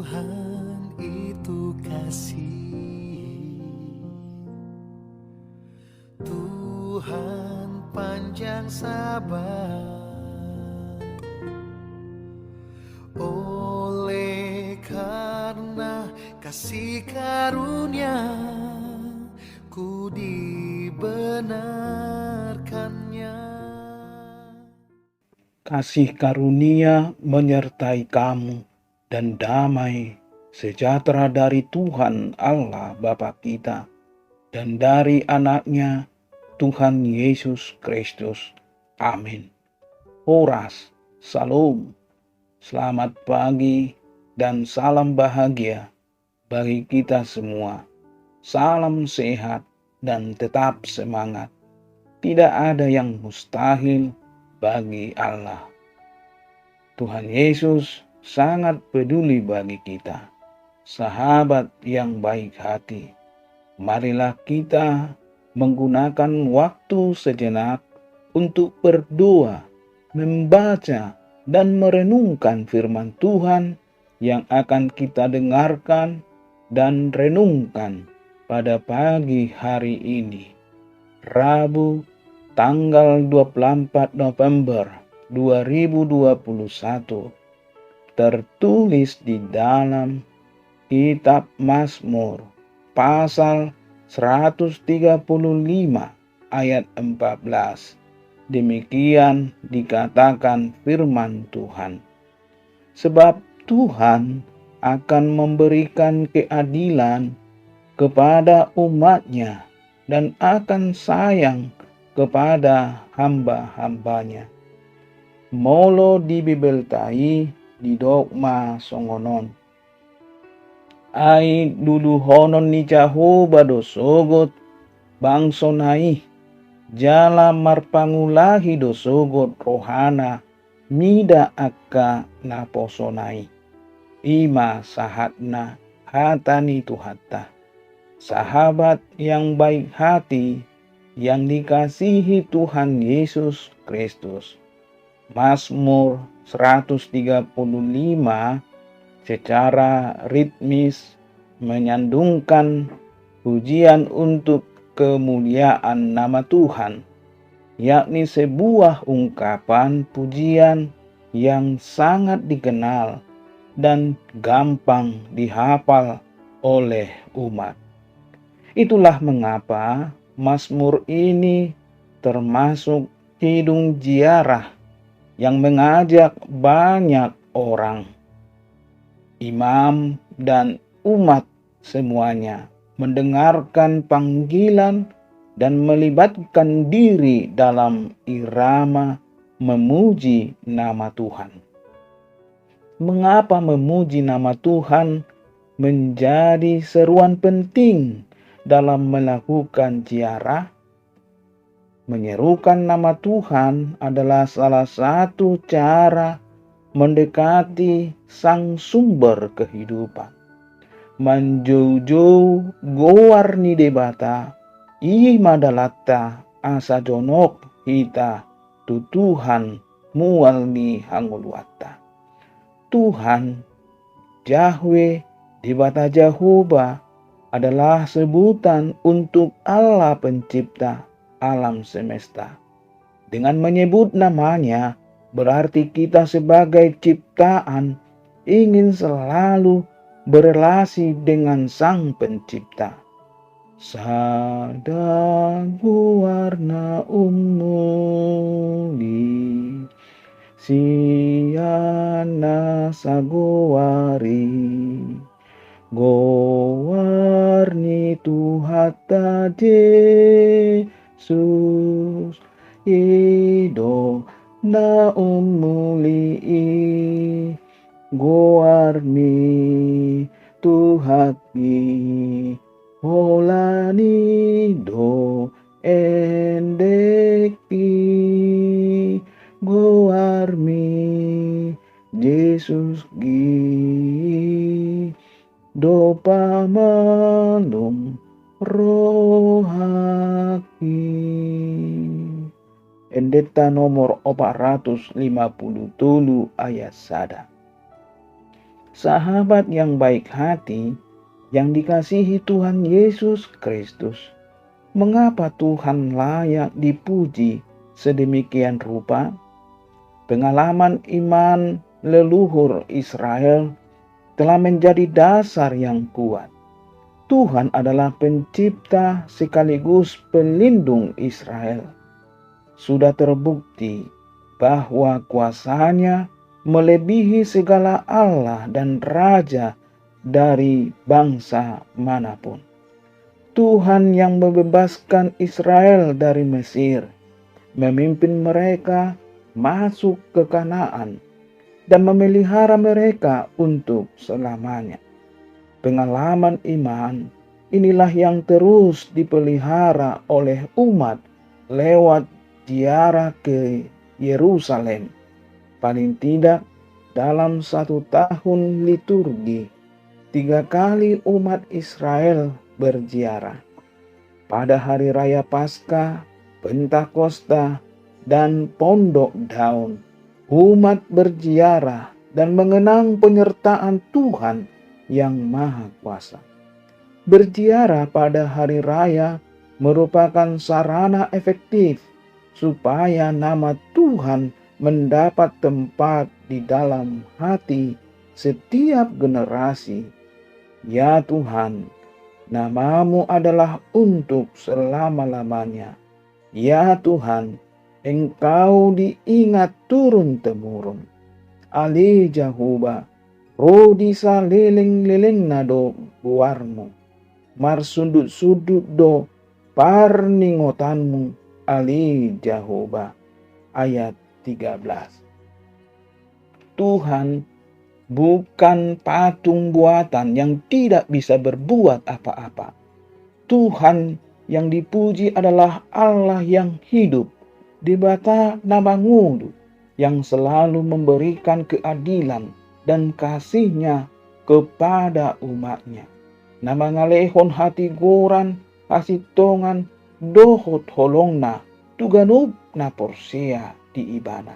Tuhan itu kasih, Tuhan panjang sabar. Oleh karena kasih karunia, ku dibenarkannya. Kasih karunia menyertai kamu dan damai sejahtera dari Tuhan Allah Bapa kita dan dari anaknya Tuhan Yesus Kristus. Amin. Horas, Salam, selamat pagi dan salam bahagia bagi kita semua. Salam sehat dan tetap semangat. Tidak ada yang mustahil bagi Allah. Tuhan Yesus sangat peduli bagi kita, sahabat yang baik hati. Marilah kita menggunakan waktu sejenak untuk berdoa, membaca, dan merenungkan firman Tuhan yang akan kita dengarkan dan renungkan pada pagi hari ini, Rabu tanggal 24 November 2021, tertulis di dalam Kitab Mazmur pasal 135 ayat 14. Demikian dikatakan firman Tuhan. Sebab Tuhan akan memberikan keadilan kepada umatnya dan akan sayang kepada hamba-hambanya. Molo di bibeltai di dogma songonon. Ai dulu honon ni Jehovah dosogot bangsonai jala marpangulahi dosogot rohana mida akka naposonai. Ima sahatna hatani tuhatta. Sahabat yang baik hati yang dikasihi Tuhan Yesus Kristus. Mazmur 135 secara ritmis menyandungkan pujian untuk kemuliaan nama Tuhan, yakni sebuah ungkapan pujian yang sangat dikenal dan gampang dihafal oleh umat. Itulah mengapa Mazmur ini termasuk kidung ziarah yang mengajak banyak orang, imam dan umat semuanya mendengarkan panggilan dan melibatkan diri dalam irama memuji nama Tuhan. Mengapa memuji nama Tuhan menjadi seruan penting dalam melakukan ziarah? Menyerukan nama Tuhan adalah salah satu cara mendekati sang sumber kehidupan. Manjau-jauh gowarni debata, i madalata asa jonok hita tu Tuhan mualni hangulwata. Tuhan, Yahweh, debata Jehovah adalah sebutan untuk Allah pencipta alam semesta. Dengan menyebut namanya, berarti kita sebagai ciptaan ingin selalu berelasi dengan sang pencipta. Sadagu warna umuli siana saguari gowarni tuhata Yesus ido na umuli gowarni tuhaki holani do endeki gowarmi Yesus gi do pamalum rohaki. Endeta nomor 450 ayat sada. Sahabat yang baik hati, yang dikasihi Tuhan Yesus Kristus, mengapa Tuhan layak dipuji sedemikian rupa? Pengalaman iman leluhur Israel telah menjadi dasar yang kuat. Tuhan adalah pencipta sekaligus pelindung Israel. Sudah terbukti bahwa kuasa-Nya melebihi segala Allah dan raja dari bangsa manapun. Tuhan yang membebaskan Israel dari Mesir, memimpin mereka masuk ke Kanaan, dan memelihara mereka untuk selamanya. Pengalaman iman inilah yang terus dipelihara oleh umat lewat ziarah ke Yerusalem. Paling tidak dalam 1 tahun liturgi, 3 kali umat Israel berziarah. Pada hari raya Paskah, Pentakosta, dan Pondok Daun, umat berziarah dan mengenang penyertaan Tuhan yang Maha Kuasa. Berziarah pada hari raya merupakan sarana efektif supaya nama Tuhan mendapat tempat di dalam hati setiap generasi. Ya Tuhan, nama-Mu adalah untuk selama-lamanya. Ya Tuhan, Engkau diingat turun-temurun. Ali Jahuba, rodi saleleng-leleng nado buarmu. Mar sudut-sudut do parningotanmu. Ali Jahuba. Ayat 13. Tuhan bukan patung buatan yang tidak bisa berbuat apa-apa. Tuhan yang dipuji adalah Allah yang hidup di bata nama ngudu, yang selalu memberikan keadilan dan kasih-Nya kepada umat-Nya. Nama ngalehon hati goran, hasitongan, dohot holongna, tuganup na porsia di ibana.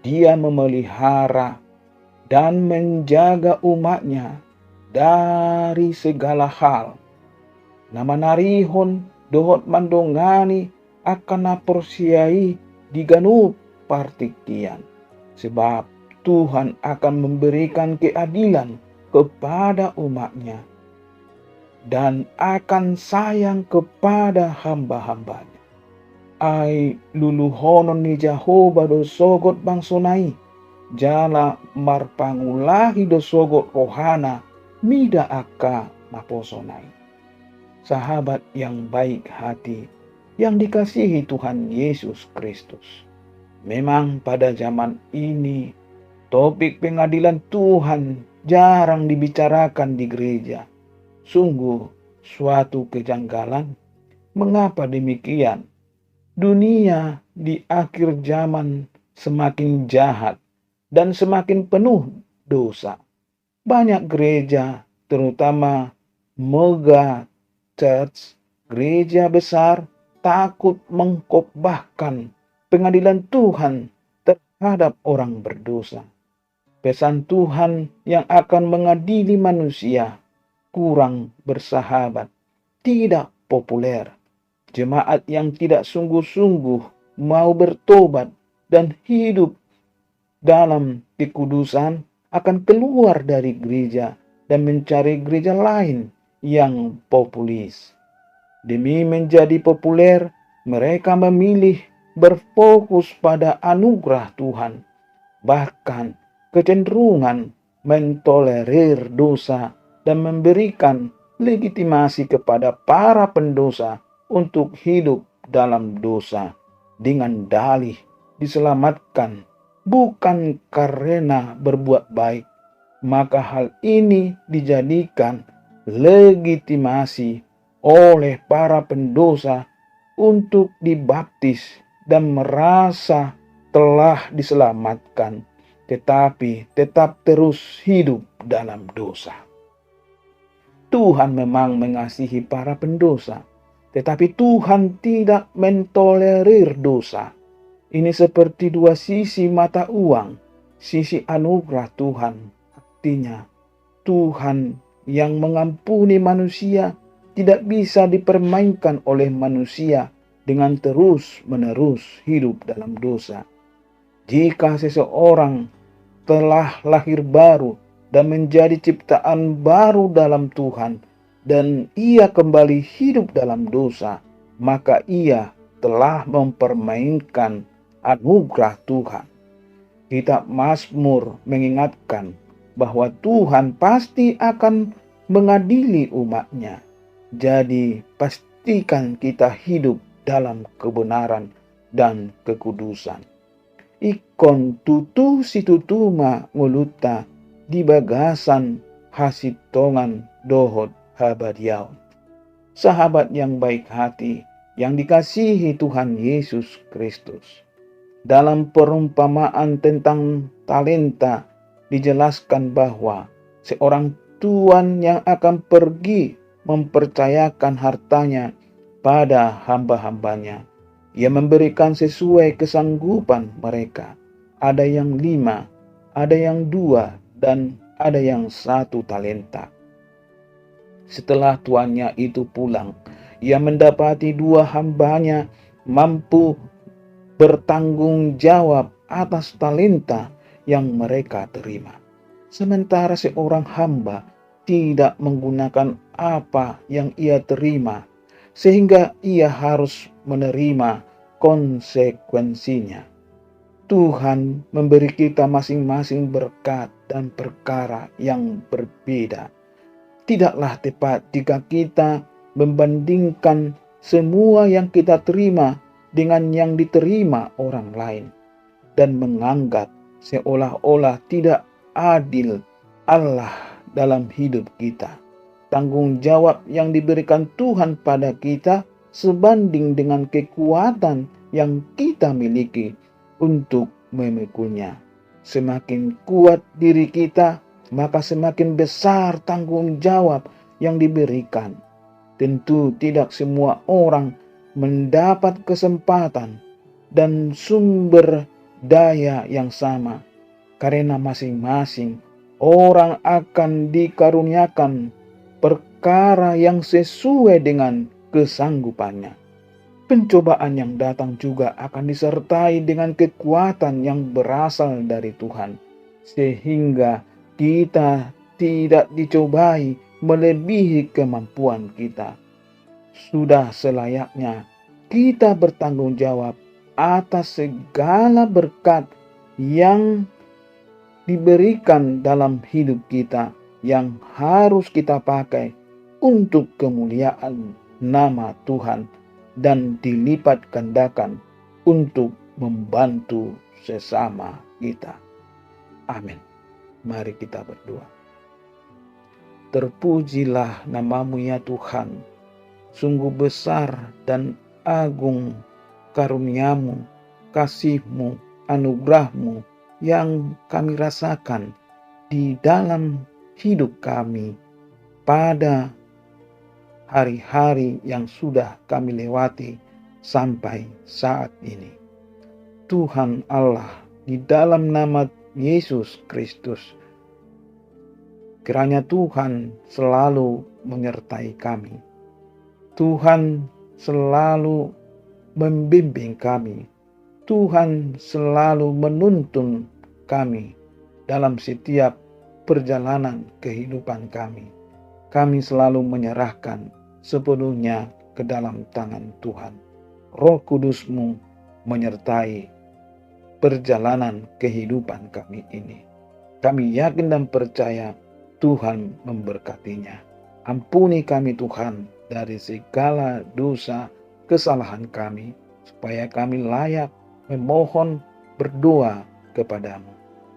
Dia memelihara dan menjaga umat-Nya dari segala hal. Nama narihon dohot mandongani akan naporsiai diganup partiktian. Sebab Tuhan akan memberikan keadilan kepada umat-Nya dan akan sayang kepada hamba-hamba-Nya. Ai luluhonon ni Jahoba do sogot bangsonai, jala marpangulahi do sogot rohana, mida aka maposonai. Sahabat yang baik hati, yang dikasihi Tuhan Yesus Kristus. Memang pada zaman ini, topik pengadilan Tuhan jarang dibicarakan di gereja. Sungguh suatu kejanggalan. Mengapa demikian? Dunia di akhir zaman semakin jahat dan semakin penuh dosa. Banyak gereja, terutama mega church, gereja besar, takut mengkhotbahkan pengadilan Tuhan terhadap orang berdosa. Pesan Tuhan yang akan mengadili manusia kurang bersahabat, tidak populer. Jemaat yang tidak sungguh-sungguh mau bertobat dan hidup dalam kekudusan akan keluar dari gereja dan mencari gereja lain yang populis. Demi menjadi populer, mereka memilih berfokus pada anugerah Tuhan, bahkan kecenderungan mentolerir dosa dan memberikan legitimasi kepada para pendosa untuk hidup dalam dosa dengan dalih diselamatkan bukan karena berbuat baik. Maka hal ini dijadikan legitimasi oleh para pendosa untuk dibaptis dan merasa telah diselamatkan, tetapi tetap terus hidup dalam dosa. Tuhan memang mengasihi para pendosa, tetapi Tuhan tidak mentolerir dosa. Ini seperti dua sisi mata uang. Sisi anugerah Tuhan, artinya Tuhan yang mengampuni manusia tidak bisa dipermainkan oleh manusia dengan terus-menerus hidup dalam dosa. Jika seseorang telah lahir baru dan menjadi ciptaan baru dalam Tuhan, dan ia kembali hidup dalam dosa, maka ia telah mempermainkan anugerah Tuhan. Kitab Mazmur mengingatkan bahwa Tuhan pasti akan mengadili umatnya. Jadi pastikan kita hidup dalam kebenaran dan kekudusan. Ikon tutu situtuma nguluta di bagasan hasitongan dohot habadiau. Sahabat yang baik hati yang dikasihi Tuhan Yesus Kristus. Dalam perumpamaan tentang talenta dijelaskan bahwa seorang tuan yang akan pergi mempercayakan hartanya pada hamba-hambanya. Ia memberikan sesuai kesanggupan mereka. Ada yang 5, ada yang 2, dan ada yang 1 talenta. Setelah tuannya itu pulang, ia mendapati 2 hambanya mampu bertanggung jawab atas talenta yang mereka terima. Sementara seorang hamba tidak menggunakan apa yang ia terima, sehingga ia harus menerima konsekuensinya. Tuhan memberi kita masing-masing berkat dan perkara yang berbeda. Tidaklah tepat jika kita membandingkan semua yang kita terima dengan yang diterima orang lain dan menganggap seolah-olah tidak adil Allah dalam hidup kita. Tanggung jawab yang diberikan Tuhan pada kita sebanding dengan kekuatan yang kita miliki untuk memikulnya. Semakin kuat diri kita, maka semakin besar tanggung jawab yang diberikan. Tentu tidak semua orang mendapat kesempatan dan sumber daya yang sama, karena masing-masing orang akan dikaruniakan perkara yang sesuai dengan kesanggupannya. Pencobaan yang datang juga akan disertai dengan kekuatan yang berasal dari Tuhan, sehingga kita tidak dicobai melebihi kemampuan kita. Sudah selayaknya kita bertanggung jawab atas segala berkat yang diberikan dalam hidup kita, yang harus kita pakai untuk kemuliaan nama Tuhan dan dilipat gandakan untuk membantu sesama kita. Amin. Mari kita berdoa. Terpujilah nama-Mu ya Tuhan. Sungguh besar dan agung karunia-Mu, kasih-Mu, anugerah-Mu yang kami rasakan di dalam hidup kami pada hari-hari yang sudah kami lewati sampai saat ini. Tuhan Allah, di dalam nama Yesus Kristus, kiranya Tuhan selalu menyertai kami. Tuhan selalu membimbing kami. Tuhan selalu menuntun kami dalam setiap perjalanan kehidupan kami. Kami selalu menyerahkan sepenuhnya ke dalam tangan Tuhan. Roh Kudus-Mu menyertai perjalanan kehidupan kami ini. Kami yakin dan percaya Tuhan memberkatinya. Ampuni kami Tuhan dari segala dosa kesalahan kami, supaya kami layak memohon berdoa kepadamu.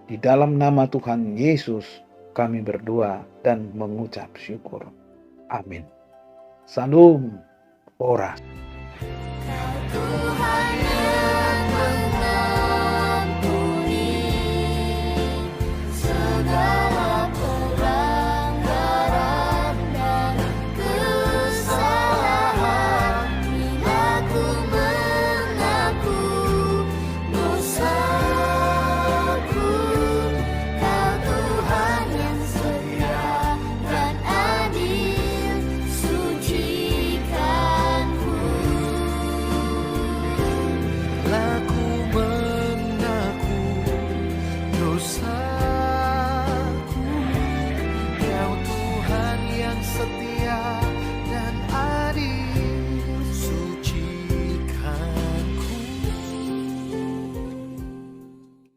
Di dalam nama Tuhan Yesus kami berdoa dan mengucap syukur. Amin. Salam ora.